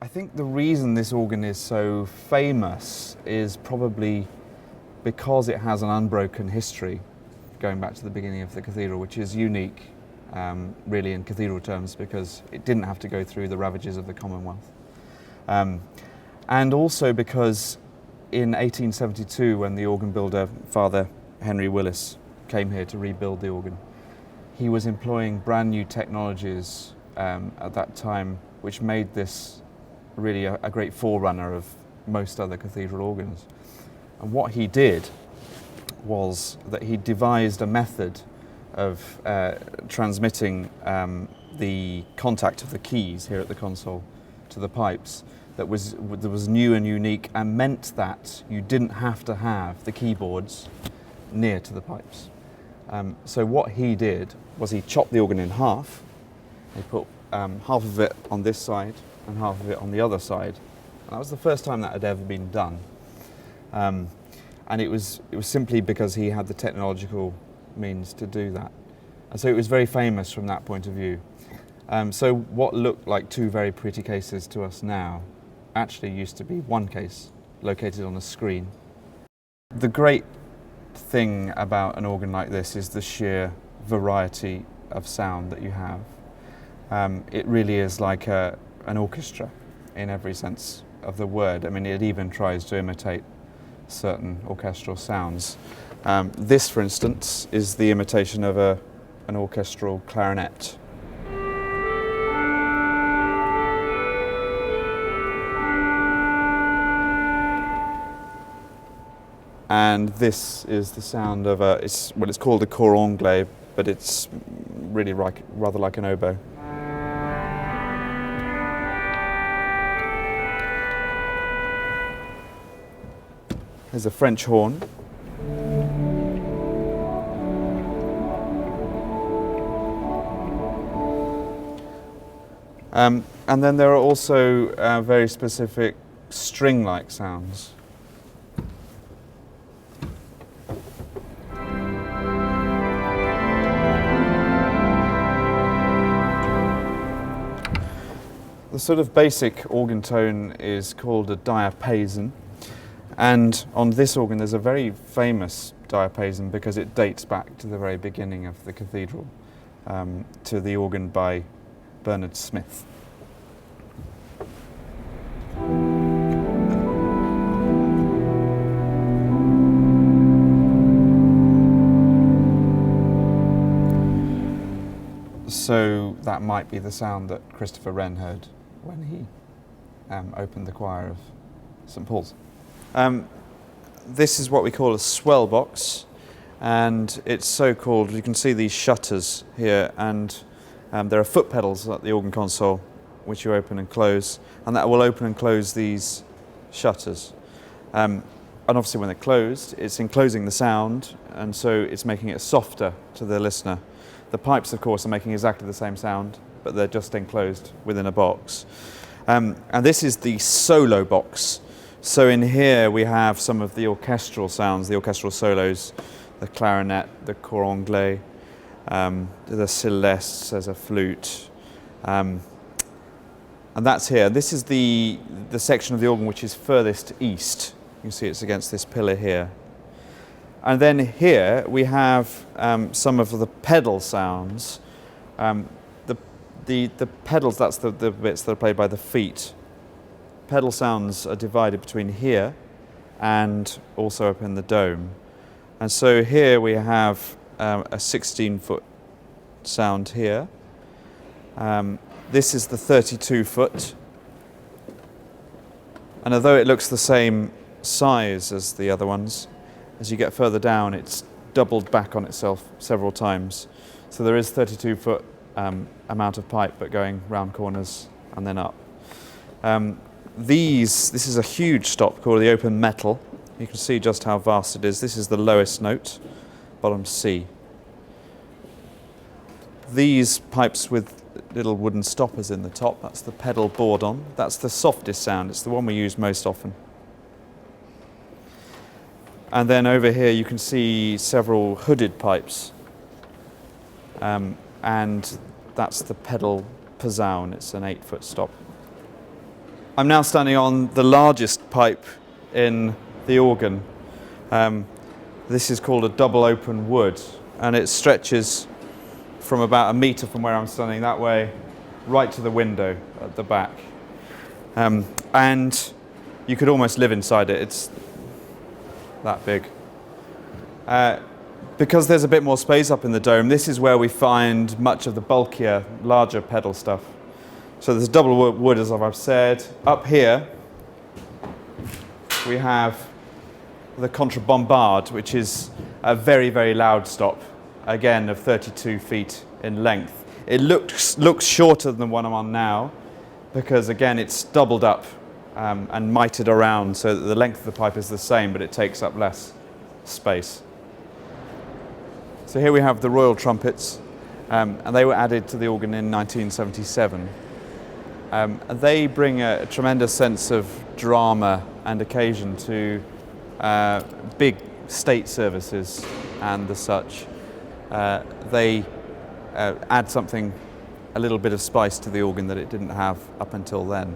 I think the reason this organ is so famous is probably because it has an unbroken history going back to the beginning of the cathedral, which is unique really in cathedral terms because it didn't have to go through the ravages of the Commonwealth. And also because in 1872, when the organ builder, Father Henry Willis, came here to rebuild the organ, he was employing brand new technologies at that time, which made this really a great forerunner of most other cathedral organs. And what he did was that he devised a method of transmitting the contact of the keys here at the console to the pipes that was new and unique and meant that you didn't have to have the keyboards near to the pipes. So what he did was he chopped the organ in half. He put half of it on this side and half of it on the other side. And that was the first time that had ever been done. And it was simply because he had the technological means to do that. And so it was very famous from that point of view. So what looked like two very pretty cases to us now actually used to be one case located on a screen. The great thing about an organ like this is the sheer variety of sound that you have. It really is like an orchestra in every sense of the word. I mean, it even tries to imitate certain orchestral sounds. This, for instance, is the imitation of an orchestral clarinet. And this is the sound of it's called a cor anglais, but it's really rather like an oboe. There's a French horn. And then there are also very specific string-like sounds. The sort of basic organ tone is called a diapason. And on this organ there's a very famous diapason because it dates back to the very beginning of the cathedral, to the organ by Bernard Smith. So that might be the sound that Christopher Wren heard when he opened the choir of St. Paul's. This is what we call a swell box, and it's so called, you can see these shutters here, and there are foot pedals at the organ console which you open and close, and that will open and close these shutters. And obviously when they're closed, it's enclosing the sound, and so it's making it softer to the listener. The pipes, of course, are making exactly the same sound, but they're just enclosed within a box. And this is the solo box. So in here we have some of the orchestral sounds, the orchestral solos, the clarinet, the cor anglais, the celestes, there's a flute. And that's here. This is the section of the organ which is furthest east. You can see it's against this pillar here. And then here we have some of the pedal sounds. The pedals, that's the bits that are played by the feet. Pedal sounds are divided between here and also up in the dome. And so here we have a 16-foot sound here. This is the 32-foot. And although it looks the same size as the other ones, as you get further down, it's doubled back on itself several times. So there is 32-foot amount of pipe, but going round corners and then up. This is a huge stop called the open metal. You can see just how vast it is. This is the lowest note, bottom C. These pipes with little wooden stoppers in the top, that's the pedal board on. That's the softest sound. It's the one we use most often. And then over here you can see several hooded pipes. And that's the pedal posaune. It's an 8-foot stop. I'm now standing on the largest pipe in the organ. This is called a double open wood, and it stretches from about 1 metre from where I'm standing that way right to the window at the back. And you could almost live inside it. It's that big. Because there's a bit more space up in the dome, this is where we find much of the bulkier, larger pedal stuff. So there's double wood, as I've said. Up here, we have the contrabombard, which is a very, very loud stop, again of 32 feet in length. It looks shorter than the one I'm on now, because again it's doubled up and mitered around so that the length of the pipe is the same, but it takes up less space. So here we have the royal trumpets, and they were added to the organ in 1977. And they bring a tremendous sense of drama and occasion to big state services and the such. They add something, a little bit of spice to the organ that it didn't have up until then.